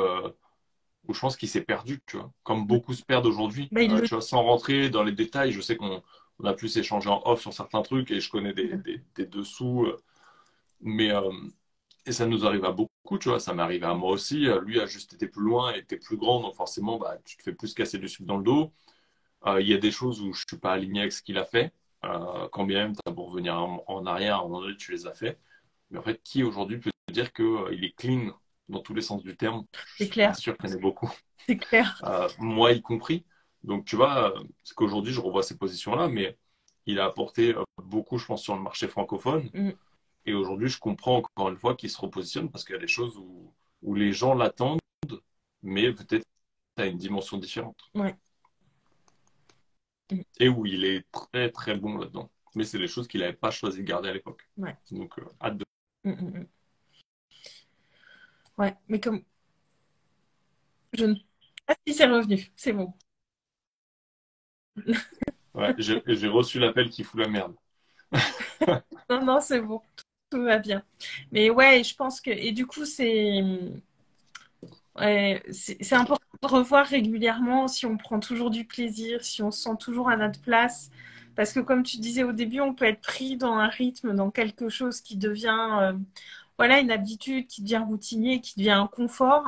je pense qu'il s'est perdu, tu vois. Comme beaucoup se perdent aujourd'hui. Bah, il le Tu vois, sans rentrer dans les détails, je sais qu'on on a plus échangé en off sur certains trucs et je connais des dessous. Mais et ça nous arrive à beaucoup, tu vois. Ça m'est arrivé à moi aussi. Lui a juste été plus loin et était plus grand, donc forcément, bah, tu te fais plus casser du sucre dans le dos. Il y a des choses où je suis pas aligné avec ce qu'il a fait. Quand bien même, tu as beau revenir en arrière, à un moment donné, tu les as fait. Mais en fait, qui aujourd'hui peut dire qu'il est clean dans tous les sens du terme? Je C'est suis pas clair, sûr qu'il y en ait beaucoup, c'est clair. moi y compris. Donc, tu vois, c'est qu'aujourd'hui, je revois ces positions-là, mais il a apporté beaucoup, je pense, sur le marché francophone. Mm. Et aujourd'hui, je comprends encore une fois qu'il se repositionne parce qu'il y a des choses où les gens l'attendent, mais peut-être à une dimension différente. Ouais. Mm. Et où il est très très bon là-dedans. Mais c'est des choses qu'il n'avait pas choisi de garder à l'époque. Ouais. Donc, hâte de. Mm, mm, mm. Ouais, mais comme je ne... Ah si, c'est revenu, c'est bon. Ouais, j'ai reçu l'appel qui fout la merde. Non, non, c'est bon, tout va bien. Mais ouais, je pense que... Et du coup, ouais, c'est important de revoir régulièrement si on prend toujours du plaisir, si on se sent toujours à notre place. Parce que comme tu disais au début, on peut être pris dans un rythme, dans quelque chose qui devient, voilà, une habitude, qui devient routinier, qui devient un confort.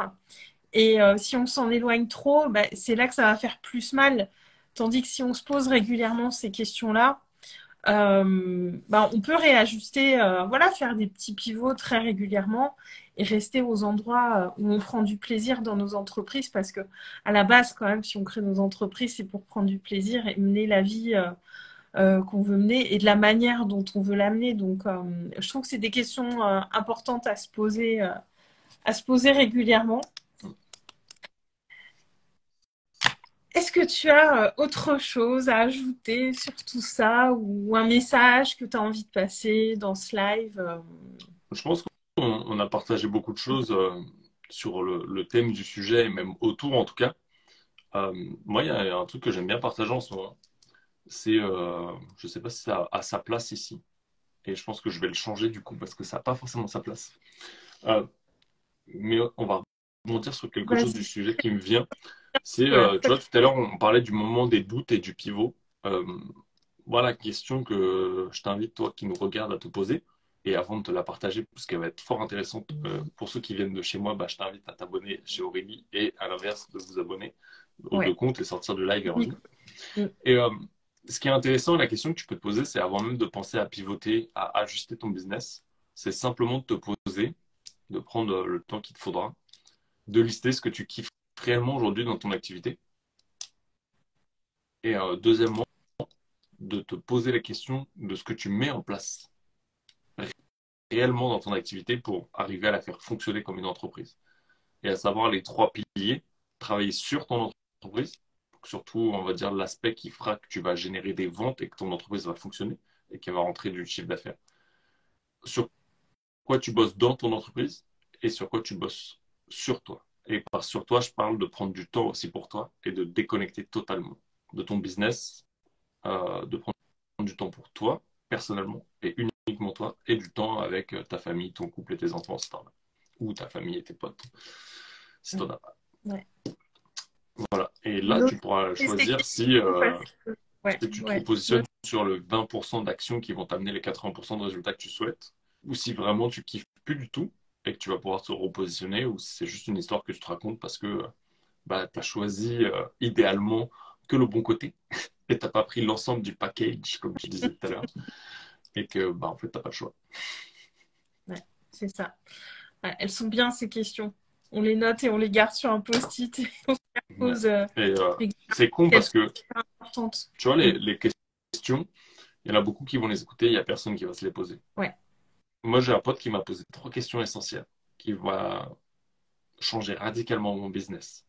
Et si on s'en éloigne trop, bah, c'est là que ça va faire plus mal. Tandis que si on se pose régulièrement ces questions-là, bah, on peut réajuster, voilà, faire des petits pivots très régulièrement et rester aux endroits où on prend du plaisir dans nos entreprises parce que à la base, quand même, si on crée nos entreprises, c'est pour prendre du plaisir et mener la vie qu'on veut mener et de la manière dont on veut l'amener. Donc, je trouve que c'est des questions importantes à se poser régulièrement. Est-ce que tu as autre chose à ajouter sur tout ça ou un message que tu as envie de passer dans ce live Je pense qu'on a partagé beaucoup de choses sur le thème du sujet et même autour en tout cas. Moi, il y a un truc que j'aime bien partager en ce moment. C'est, je sais pas si ça a sa place ici. Et je pense que je vais le changer du coup parce que ça n'a pas forcément sa place. Euh, mais on va rebondir sur quelque chose du Vas-y. sujet qui me vient. C'est, Ouais, tu vois, tout à l'heure, on parlait du moment des doutes et du pivot. Euh, voilà la question que je t'invite, toi qui nous regarde, à te poser. Et avant de te la partager, parce qu'elle va être fort intéressante pour ceux qui viennent de chez moi, bah, je t'invite à t'abonner chez Aurélie et à l'inverse, de vous abonner aux deux ouais. comptes et sortir du live et revenir. Mm. Et ce qui est intéressant, la question que tu peux te poser, c'est avant même de penser à pivoter, à ajuster ton business, c'est simplement de te poser, de prendre le temps qu'il te faudra, de lister ce que tu kiffes réellement aujourd'hui dans ton activité. Et deuxièmement, de te poser la question de ce que tu mets en place réellement dans ton activité pour arriver à la faire fonctionner comme une entreprise. Et à savoir les trois piliers, travailler sur ton entreprise, surtout on va dire l'aspect qui fera que tu vas générer des ventes et que ton entreprise va fonctionner et qu'elle va rentrer du chiffre d'affaires. Sur quoi tu bosses dans ton entreprise et sur quoi tu bosses sur toi. Et par sur toi, je parle de prendre du temps aussi pour toi et de déconnecter totalement de ton business, de prendre du temps pour toi, personnellement, et uniquement toi, et du temps avec ta famille, ton couple et tes enfants, si t'en as. Ou ta famille et tes potes, si t'en as pas. Ouais. Voilà. Et là, tu Noter pourras ces choisir questions parce que ouais, si tu te ouais. repositionnes sur le 20% d'actions qui vont t'amener les 80% de résultats que tu souhaites, ou si vraiment tu kiffes plus du tout et que tu vas pouvoir te repositionner, ou si c'est juste une histoire que tu te racontes parce que bah, tu as choisi idéalement que le bon côté et t'as pas pris l'ensemble du package, comme tu disais tout à l'heure, et que bah, en fait, t'as pas le choix. Ouais, c'est ça. Ouais, elles sont bien ces questions. On les note et on les garde sur un post-it et on se les Ouais. pose Et régulièrement. c'est con Elles parce sont que, super importantes. tu vois, Mm. les questions, il y en a beaucoup qui vont les écouter, il y a personne qui va se les poser. Ouais. Moi, j'ai un pote qui m'a posé trois questions essentielles qui va changer radicalement mon business.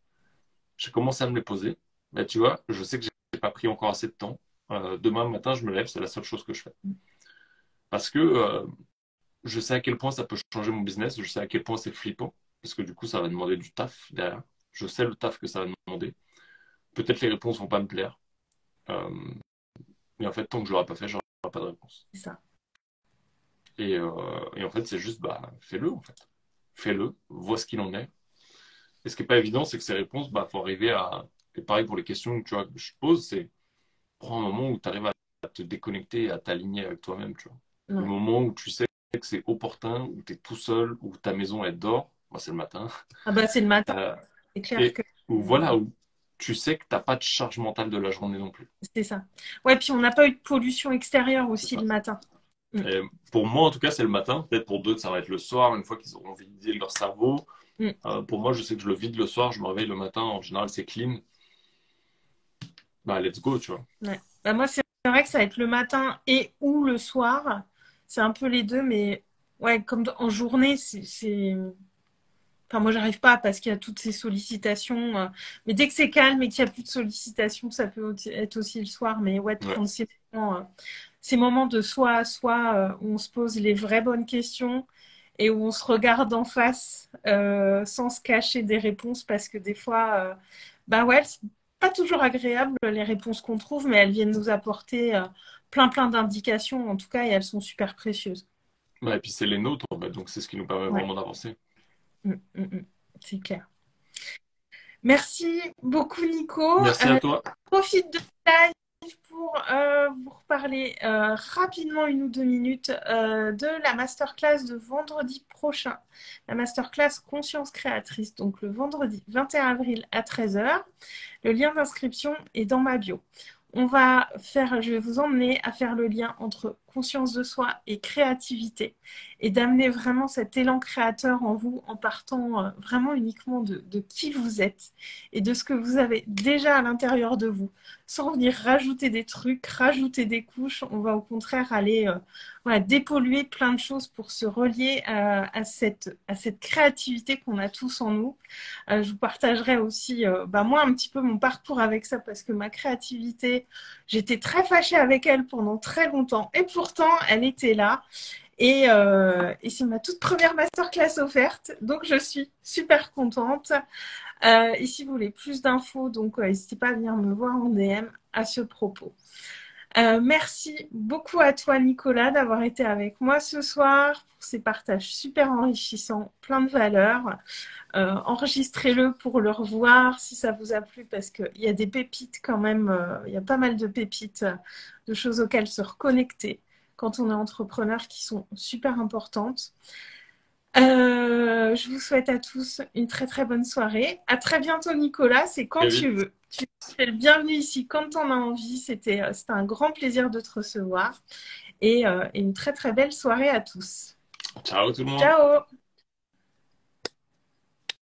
J'ai commencé à me les poser. Mais tu vois, je sais que j'ai pas pris encore assez de temps. Demain matin, je me lève, c'est la seule chose que je fais. Parce que je sais à quel point ça peut changer mon business, je sais à quel point c'est flippant, parce que du coup, ça va demander du taf derrière. Je sais le taf que ça va demander. Peut-être les réponses vont pas me plaire. Euh, mais en fait, tant que je l'aurai pas fait, j'aurai pas de réponse. C'est ça. Et en fait, c'est juste, bah, fais-le, en fait. Fais-le, vois ce qu'il en est. Et ce qui n'est pas évident, c'est que ces réponses, bah, faut arriver à. Et pareil pour les questions que, tu vois, que je pose, c'est prends un moment où tu arrives à te déconnecter et à t'aligner avec toi-même, tu vois. Le Ouais. moment où tu sais que c'est opportun, où tu es tout seul, où ta maison elle dort, moi c'est le matin, Ah bah c'est le matin, euh, c'est clair et que où voilà, où tu sais que t'as pas de charge mentale de la journée non plus. c'est ça. Ouais, puis on n'a pas eu de pollution extérieure C'est aussi le ça. matin. Mm, Et pour moi, en tout cas, c'est le matin. Peut-être pour d'autres, ça va être le soir, une fois qu'ils auront vidé leur cerveau. mm. Pour moi, je sais que je le vide le soir, je me réveille le matin, en général, c'est clean. Bah, let's go, tu vois. Ouais. Bah, moi, c'est vrai que ça va être le matin et ou le soir. C'est un peu les deux, mais ouais, comme en journée, Enfin, moi, j'arrive pas parce qu'il y a toutes ces sollicitations. Mais dès que c'est calme et qu'il n'y a plus de sollicitations, ça peut être aussi le soir. Mais ouais, de Ouais. prendre ces moments de soi à soi où on se pose les vraies bonnes questions et où on se regarde en face sans se cacher des réponses parce que des fois, bah ouais, c'est pas toujours agréable les réponses qu'on trouve, mais elles viennent nous apporter plein d'indications en tout cas et elles sont super précieuses. Ouais, et puis c'est les nôtres, en fait, donc c'est ce qui nous permet Ouais. vraiment d'avancer. C'est clair. Merci beaucoup Nico. Merci à toi. Profite de la live pour vous reparler rapidement 1 ou 2 minutes de la masterclass de vendredi prochain. La masterclass Conscience créatrice, donc le vendredi 21 avril à 13h. Le lien d'inscription est dans ma bio. Je vais vous emmener à faire le lien entre conscience de soi et créativité et d'amener vraiment cet élan créateur en vous en partant vraiment uniquement de qui vous êtes et de ce que vous avez déjà à l'intérieur de vous, sans venir rajouter des trucs, rajouter des couches. On va au contraire aller voilà, dépolluer plein de choses pour se relier à cette créativité qu'on a tous en nous. Je vous partagerai aussi, bah, moi, un petit peu mon parcours avec ça parce que ma créativité, j'étais très fâchée avec elle pendant très longtemps et pourtant, elle était là. Et c'est ma toute première masterclass offerte, donc je suis super contente. Et si vous voulez plus d'infos, donc n'hésitez pas à venir me voir en DM à ce propos. Merci beaucoup à toi, Nicolas, d'avoir été avec moi ce soir pour ces partages super enrichissants, plein de valeurs. Enregistrez-le pour le revoir si ça vous a plu parce qu'il y a des pépites quand même, il y a pas mal de pépites, de choses auxquelles se reconnecter quand on est entrepreneur qui sont super importantes. Je vous souhaite à tous une très bonne soirée. À très bientôt Nicolas, c'est quand Très tu vite. veux. Tu es le bienvenu ici quand tu en as envie. C'était un grand plaisir de te recevoir et une très belle soirée à tous. Ciao tout le monde. Ciao!